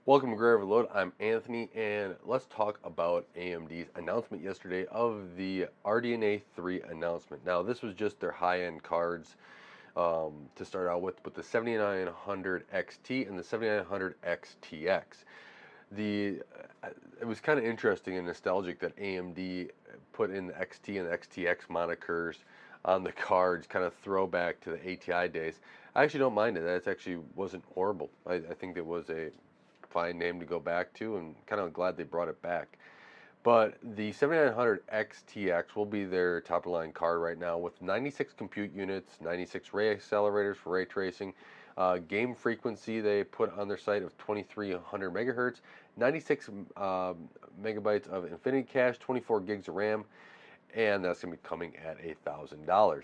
Welcome to Gray Overload. I'm Anthony, and let's talk about AMD's announcement yesterday of the RDNA 3 announcement. Now, this was just their high-end cards to start out with the 7900 XT and the 7900 XTX. The It was kind of interesting and nostalgic that AMD put in the XT and the XTX monikers on the cards, kind of throwback to the ATI days. I actually don't mind it. That actually wasn't horrible. I think it was a fine name to go back to, and kind of glad they brought it back. But the 7900 XTX will be their top of the line card right now with 96 compute units, 96 ray accelerators for ray tracing, game frequency they put on their site of 2300 megahertz, 96 megabytes of infinity cache, 24 gigs of RAM, and that's going to be coming at $1,000.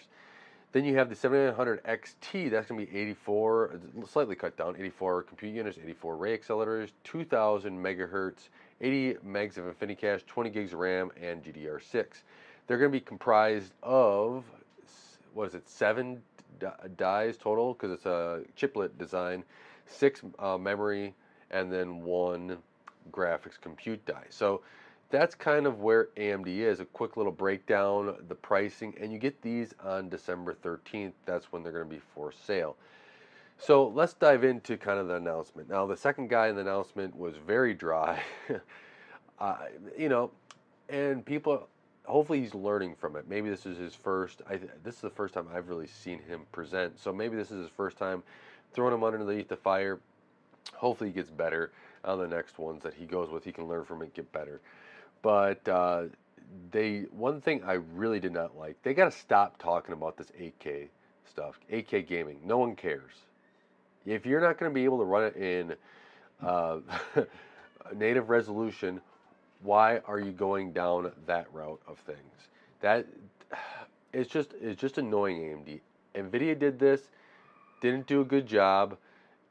Then you have the 7900 XT, that's going to be 84, slightly cut down, 84 compute units, 84 ray accelerators, 2000 megahertz, 80 megs of infinity cache, 20 gigs of RAM, and GDR6. They're going to be comprised of, what is it, 7 dies total, because it's a chiplet design, 6 memory, and then 1 graphics compute die. So that's kind of where AMD is. A quick little breakdown, the pricing, and you get these on December 13th. That's when they're going to be for sale. So let's dive into kind of the announcement. Now, the second guy in the announcement was very dry, uh, you know, and people, hopefully he's learning from it. Maybe this is his first, this is the first time I've really seen him present. So maybe this is his first time throwing him underneath the fire. Hopefully he gets better on the next ones that he goes with. He can learn from it, get better. But one thing I really did not like, they got to stop talking about this 8K stuff, 8K gaming. No one cares. If you're not going to be able to run it in uh, native resolution, why are you going down that route of things? That it's just annoying. AMD, Nvidia did this, didn't do a good job,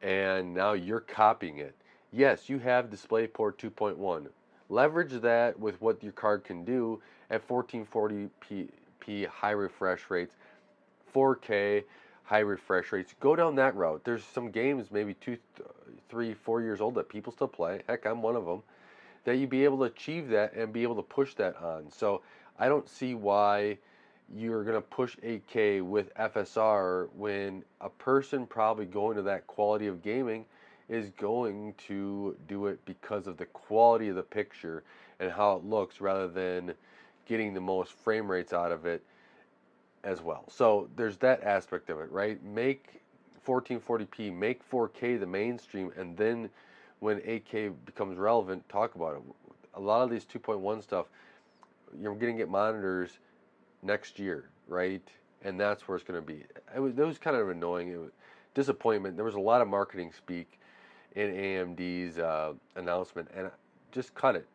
and now you're copying it. Yes, you have DisplayPort 2.1. Leverage that with what your card can do at 1440p high refresh rates, 4K high refresh rates. Go down that route. There's some games maybe 2, 3, 4 years old that people still play. Heck, I'm one of them. That you be able to achieve that and be able to push that on. So I don't see why you're going to push 8K with FSR when a person probably going to that quality of gaming is going to do it because of the quality of the picture and how it looks rather than getting the most frame rates out of it as well. So there's that aspect of it, right? Make 1440p, make 4K the mainstream, and then when 8K becomes relevant, talk about it. A lot of these 2.1 stuff, you're going to get monitors next year, right? And that's where it's going to be. It was kind of annoying. It was disappointment. There was a lot of marketing speak in AMD's announcement, and just cut it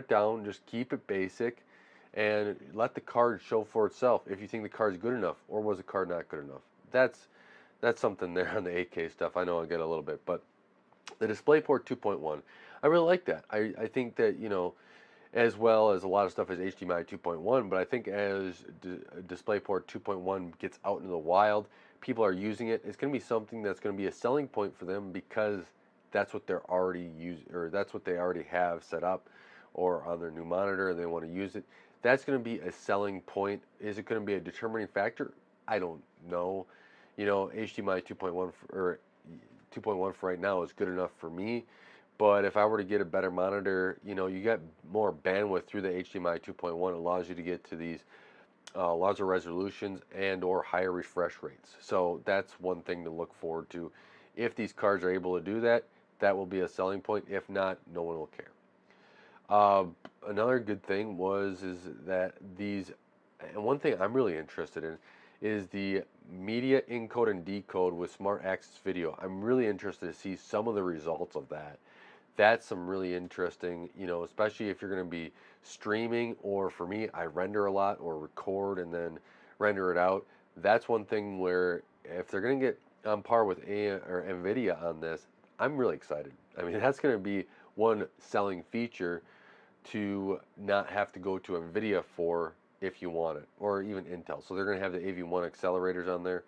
down. Just keep it basic, and let the card show for itself. If you think the card's good enough, or was the card not good enough? That's something there on the 8K stuff. I know I'll get a little bit, but the DisplayPort 2.1, I really like that. I think that, as well as a lot of stuff is HDMI 2.1, but I think as DisplayPort 2.1 gets out into the wild, people are using it. It's going to be something that's going to be a selling point for them because that's what they're already using, or that's what they already have set up, or on their new monitor, and they want to use it. That's going to be a selling point. Is it going to be a determining factor? I don't know. HDMI 2.1 or 2.1 for right now is good enough for me. But if I were to get a better monitor, you get more bandwidth through the HDMI 2.1. It allows you to get to these larger resolutions and or higher refresh rates. So that's one thing to look forward to. If these cards are able to do that, that will be a selling point. If not, no one will care. Another good thing is that these, and one thing I'm really interested in is the media encode and decode with Smart Access Video. I'm really interested to see some of the results of that. That's some really interesting, especially if you're going to be streaming, or for me, I render a lot or record and then render it out. That's one thing where if they're going to get on par with NVIDIA on this, I'm really excited. I mean, that's going to be one selling feature to not have to go to NVIDIA for if you want it, or even Intel. So they're going to have the AV1 accelerators on there,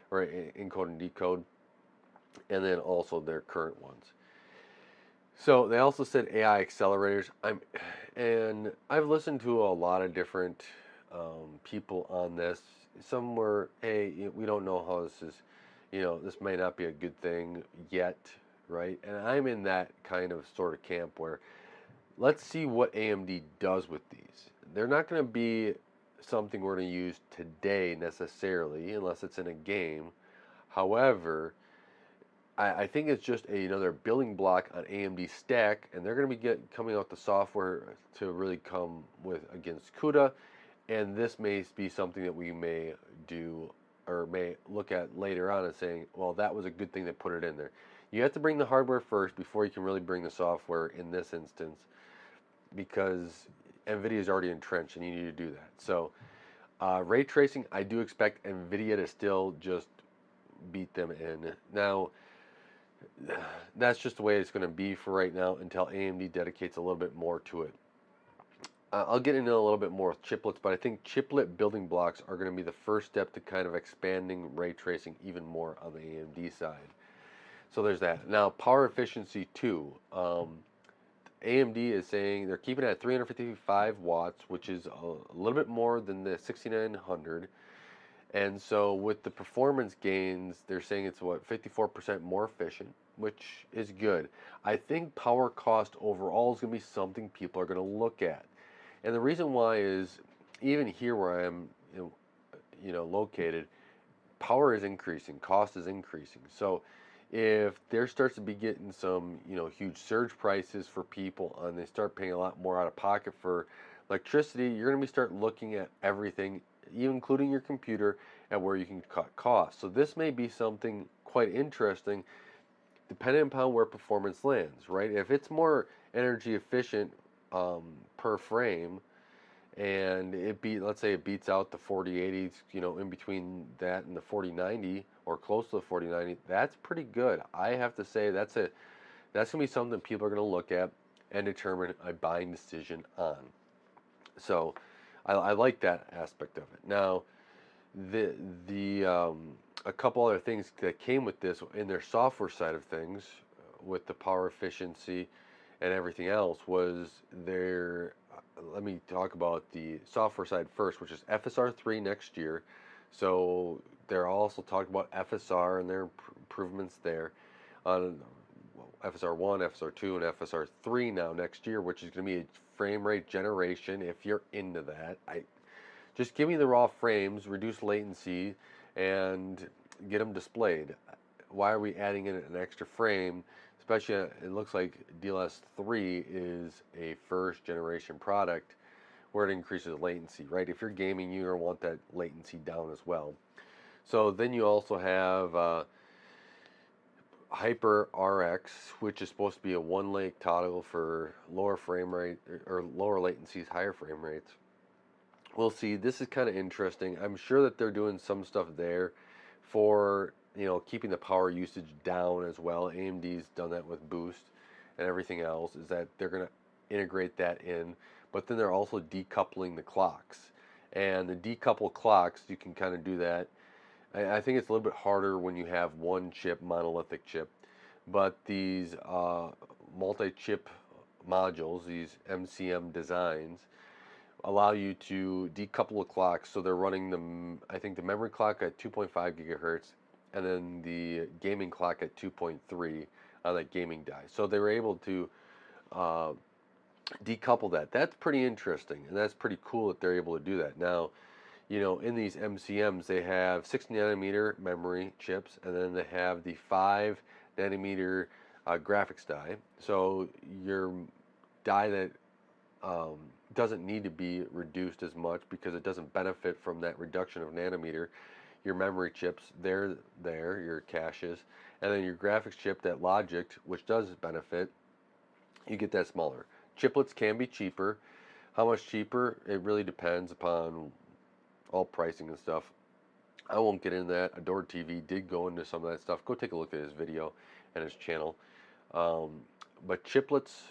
or encode and decode, and then also their current ones. So they also said AI accelerators. And I've listened to a lot of different people on this. Some were, hey, we don't know how this is, this may not be a good thing yet, right? And I'm in that kind of sort of camp where let's see what AMD does with these. They're not going to be something we're going to use today necessarily, unless it's in a game. However, I think it's just another building block on AMD stack, and they're going to be coming out the software to really come with against CUDA, and this may be something that we may do or may look at later on and saying, well, that was a good thing to put it in there. You have to bring the hardware first before you can really bring the software in this instance, because NVIDIA is already entrenched and you need to do that. So ray tracing, I do expect NVIDIA to still just beat them in. Now, that's just the way it's going to be for right now until AMD dedicates a little bit more to it. I'll get into a little bit more with chiplets, but I think chiplet building blocks are going to be the first step to kind of expanding ray tracing even more on the AMD side. So there's that. Now, power efficiency too. AMD is saying they're keeping it at 355 watts, which is a little bit more than the 6900. And so with the performance gains, they're saying it's what, 54% more efficient, which is good. I think power cost overall is going to be something people are going to look at. And the reason why is even here where I am, located, power is increasing, cost is increasing. So if there starts to be getting some, huge surge prices for people and they start paying a lot more out of pocket for electricity, you're going to start looking at everything, even including your computer, at where you can cut costs. So this may be something quite interesting depending upon where performance lands, right? If it's more energy efficient per frame, and let's say it beats out the 4080s, in between that and the 4090 or close to the 4090, that's pretty good. I have to say that's gonna be something people are gonna look at and determine a buying decision on. So I like that aspect of it. Now, the a couple other things that came with this in their software side of things, with the power efficiency and everything else, was their. Let me talk about the software side first, which is FSR3 next year. So they're also talking about FSR and their improvements there on FSR1, FSR2, and FSR3 now next year, which is going to be a frame rate generation. If you're into that, just give me the raw frames, reduce latency, and get them displayed. Why are we adding in an extra frame? Especially, it looks like DLS3 is a first generation product where it increases latency, right? If you're gaming, you're going to want that latency down as well. So then you also have Hyper RX, which is supposed to be a one-lane toggle for lower frame rate or lower latencies, higher frame rates. We'll see. This is kind of interesting. I'm sure that they're doing some stuff there for keeping the power usage down as well. AMD's done that with Boost and everything else, is that they're going to integrate that in, but then they're also decoupling the clocks. And the decoupled clocks, you can kind of do that. I think it's a little bit harder when you have one chip, monolithic chip, but these multi-chip modules, these MCM designs, allow you to decouple the clocks. So they're running I think the memory clock at 2.5 gigahertz and then the gaming clock at 2.3 on that gaming die. So they were able to decouple that. That's pretty interesting, and that's pretty cool that they're able to do that. Now, in these MCMs, they have 6 nanometer memory chips, and then they have the 5 nanometer graphics die. So your die that doesn't need to be reduced as much because it doesn't benefit from that reduction of nanometer. Your memory chips, they're there, your caches, and then your graphics chip, that logic, which does benefit, you get that smaller. Chiplets can be cheaper. How much cheaper? It really depends upon all pricing and stuff. I won't get into that. Adored TV did go into some of that stuff. Go take a look at his video and his channel. But chiplets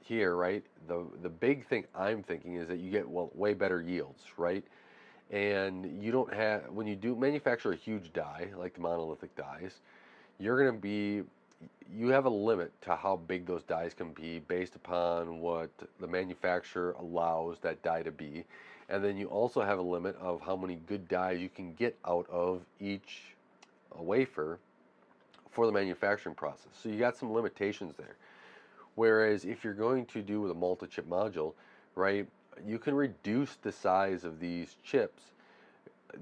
here, right? The big thing I'm thinking is that you get way better yields, right? And you don't have, when you do manufacture a huge die like the monolithic dies, you're going to be you have a limit to how big those dies can be based upon what the manufacturer allows that die to be. And then you also have a limit of how many good dies you can get out of each wafer for the manufacturing process. So you got some limitations there. Whereas if you're going to do with a multi-chip module, right, you can reduce the size of these chips,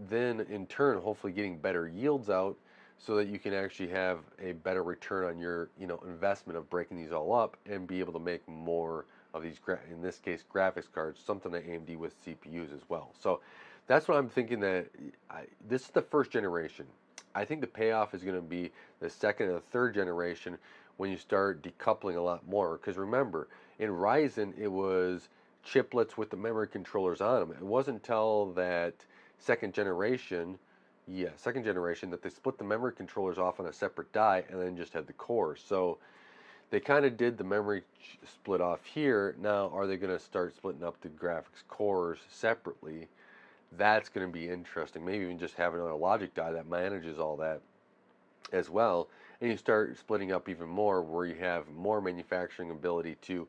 then in turn hopefully getting better yields out so that you can actually have a better return on your investment of breaking these all up and be able to make more of these in this case graphics cards, something that AMD with CPUs as well. So that's what I'm thinking, that this is the first generation. I think the payoff is going to be the second and the third generation when you start decoupling a lot more, because remember, in Ryzen it was chiplets with the memory controllers on them. It wasn't until that second generation, second generation, that they split the memory controllers off on a separate die and then just had the cores. So they kind of did the memory split off here. Now, are they going to start splitting up the graphics cores separately? That's going to be interesting. Maybe even just have another logic die that manages all that as well. And you start splitting up even more, where you have more manufacturing ability to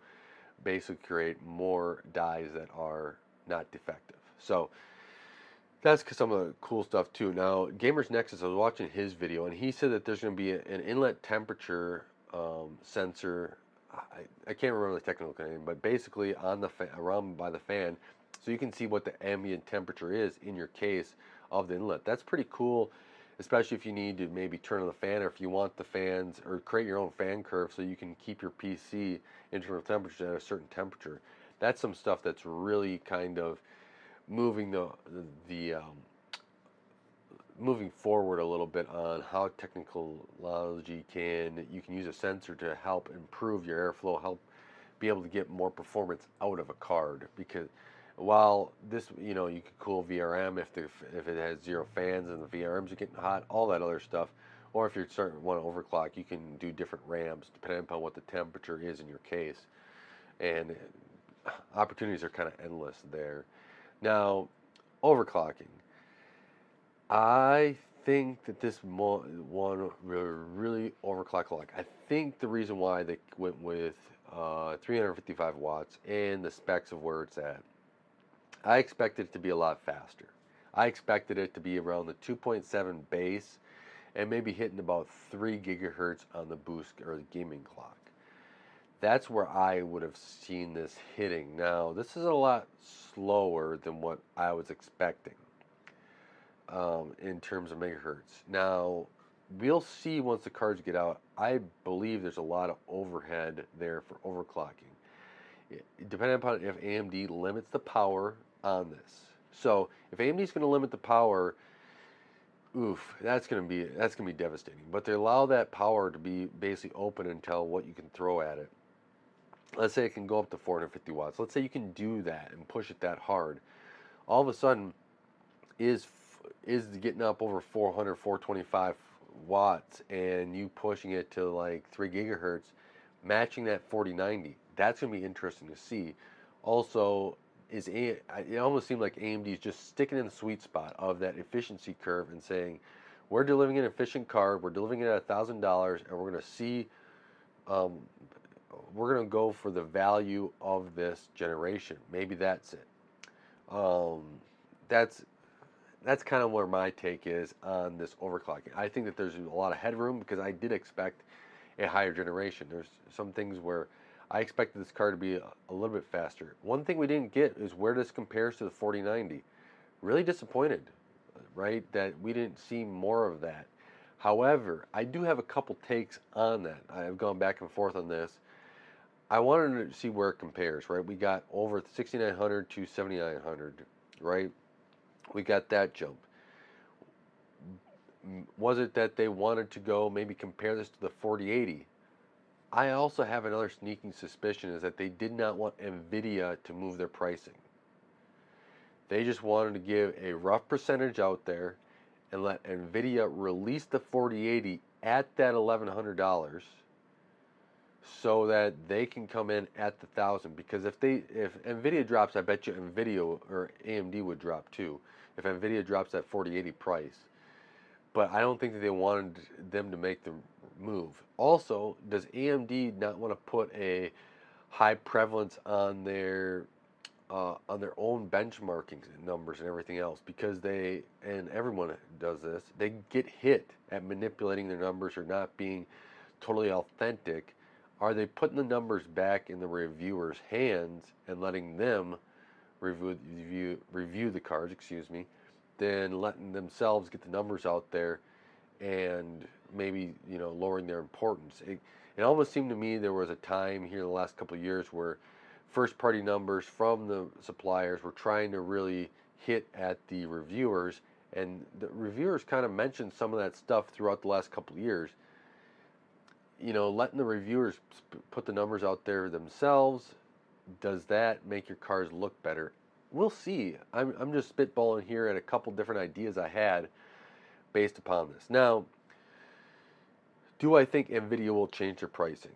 basically create more dies that are not defective. So that's some of the cool stuff too. Now, Gamers Nexus, I was watching his video, and he said that there's going to be an inlet temperature sensor. I can't remember the technical name, but basically on the around by the fan, so you can see what the ambient temperature is in your case of the inlet. That's pretty cool, especially if you need to maybe turn on the fan, or if you want the fans, or create your own fan curve so you can keep your PC internal temperature at a certain temperature. That's some stuff that's really kind of moving the moving forward a little bit on how technology you can use a sensor to help improve your airflow, help be able to get more performance out of a card. Because while this, you could cool VRM if it has zero fans and the VRMs are getting hot, all that other stuff. Or if you're starting to want to overclock, you can do different RAMs depending upon what the temperature is in your case. And opportunities are kind of endless there. Now, overclocking. I think that this one really overclock a lot. I think the reason why they went with 355 watts and the specs of where it's at, I expected it to be a lot faster. I expected it to be around the 2.7 base and maybe hitting about 3 gigahertz on the boost or the gaming clock. That's where I would have seen this hitting. Now, this is a lot slower than what I was expecting in terms of megahertz. Now, we'll see once the cards get out. I believe there's a lot of overhead there for overclocking, depending upon if AMD limits the power on this. So, if AMD is going to limit the power, oof, that's going to be devastating. But they allow that power to be basically open until what you can throw at it. Let's say it can go up to 450 watts. Let's say you can do that and push it that hard. All of a sudden, is getting up over 400, 425 watts, and you pushing it to like 3 gigahertz, matching that 4090. That's going to be interesting to see. Also, it almost seemed like AMD is just sticking in the sweet spot of that efficiency curve and saying, we're delivering an efficient card, we're delivering it at $1,000, and we're going to see, we're going to go for the value of this generation. Maybe that's it. That's kind of where my take is on this overclocking. I think that there's a lot of headroom because I did expect a higher generation. There's some things where I expected this card to be a little bit faster. One thing we didn't get is where this compares to the 4090. Really disappointed, right, that we didn't see more of that. However, I do have a couple takes on that. I've gone back and forth on this. I wanted to see where it compares, right? We got over 6900 to 7900, right? We got that jump. Was it that they wanted to go maybe compare this to the 4080? I also have another sneaking suspicion is that they did not want NVIDIA to move their pricing. They just wanted to give a rough percentage out there and let NVIDIA release the 4080 at that $1,100 so that they can come in at the 1,000. Because if NVIDIA drops, I bet you NVIDIA or AMD would drop too. If NVIDIA drops that 4080 price. But I don't think that they wanted them to make the move? Also, does AMD not want to put a high prevalence on their own benchmarking numbers and everything else, because they, and everyone does this, they get hit at manipulating their numbers or not being totally authentic? Are they putting the numbers back in the reviewers' hands and letting them review the cards, excuse me, then letting themselves get the numbers out there and maybe, lowering their importance? It almost seemed to me there was a time here in the last couple of years where first party numbers from the suppliers were trying to really hit at the reviewers, and the reviewers kind of mentioned some of that stuff throughout the last couple of years. Letting the reviewers put the numbers out there themselves, does that make your cars look better? We'll see. I'm just spitballing here at a couple different ideas I had based upon this. Now, do I think NVIDIA will change their pricing?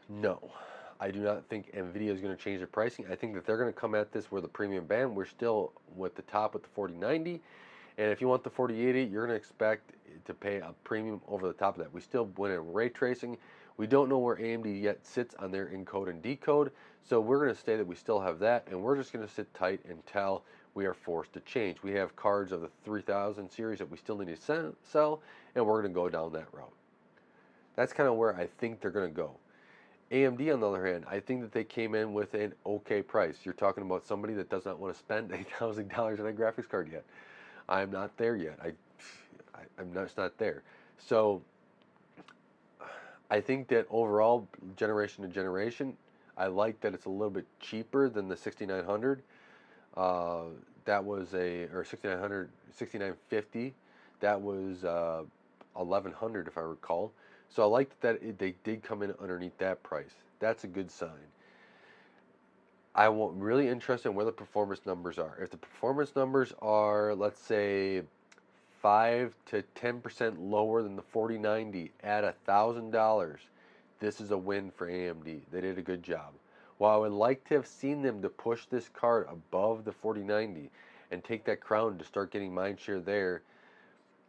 No. I do not think NVIDIA is going to change their pricing. I think that they're going to come at this with a premium band. We're still with the top with the 4090. And if you want the 4080, you're going to expect to pay a premium over the top of that. We still win in ray tracing. We don't know where AMD yet sits on their encode and decode. So we're going to say that we still have that. And we're just going to sit tight until we are forced to change. We have cards of the 3000 series that we still need to sell. And we're going to go down that route. That's kind of where I think they're going to go. AMD, on the other hand, I think that they came in with an okay price. You're talking about somebody that does not want to spend $8,000 on a graphics card yet. I'm not there yet. I'm just not there. So I think that overall, generation to generation, I like that it's a little bit cheaper than the 6900. That was or 6900, 6950. That was 1100 if I recall. So I like that they did come in underneath that price. That's a good sign. I'm really interested in where the performance numbers are. If the performance numbers are, let's say, 5 to 10% lower than the 4090 at $1,000, this is a win for AMD. They did a good job. While I would like to have seen them to push this card above the 4090 and take that crown to start getting mind share there,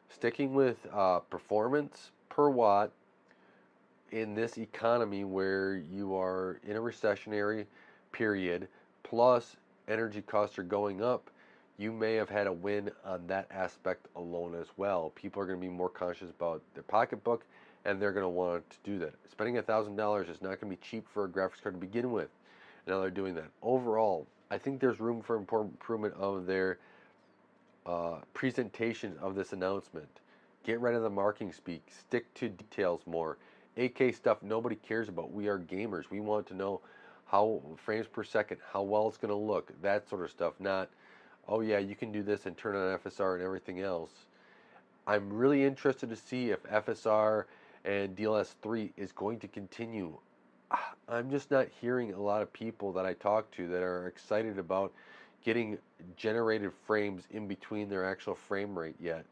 sticking with performance per watt in this economy where you are in a recessionary period, plus energy costs are going up, you may have had a win on that aspect alone as well. People are going to be more conscious about their pocketbook, and they're going to want to do that. Spending $1,000 is not going to be cheap for a graphics card to begin with. Now they're doing that. Overall, I think there's room for improvement of their presentation of this announcement. Get rid of the marketing speak. Stick to details more. 8K stuff nobody cares about. We are gamers. We want to know how frames per second, how well it's going to look, that sort of stuff. Not, oh yeah, you can do this and turn on FSR and everything else. I'm really interested to see if FSR and DLS3 is going to continue. I'm just not hearing a lot of people that I talk to that are excited about getting generated frames in between their actual frame rate yet.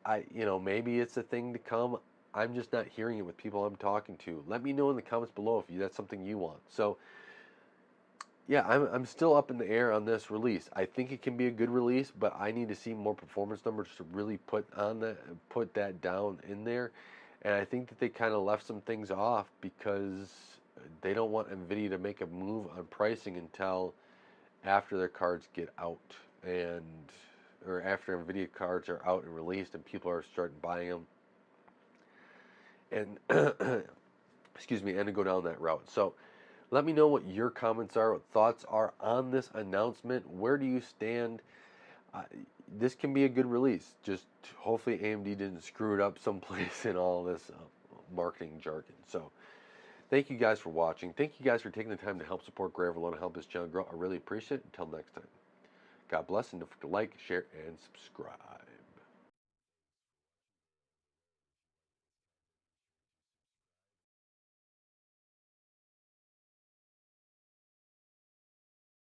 Maybe it's a thing to come. I'm just not hearing it with people I'm talking to. Let me know in the comments below if that's something you want. So, yeah, I'm still up in the air on this release. I think it can be a good release, but I need to see more performance numbers to really put that down in there. And I think that they kind of left some things off because they don't want NVIDIA to make a move on pricing until after their cards get out, or after NVIDIA cards are out and released and people are starting buying them. And excuse me, and to go down that route. So let me know what your comments are, what thoughts are on this announcement. Where do you stand? This can be a good release. Just hopefully AMD didn't screw it up someplace in all this marketing jargon. So thank you guys for watching. Thank you guys for taking the time to help support Gray Overload and help this channel grow. I really appreciate it. Until next time, God bless, and don't forget to like, share, and subscribe.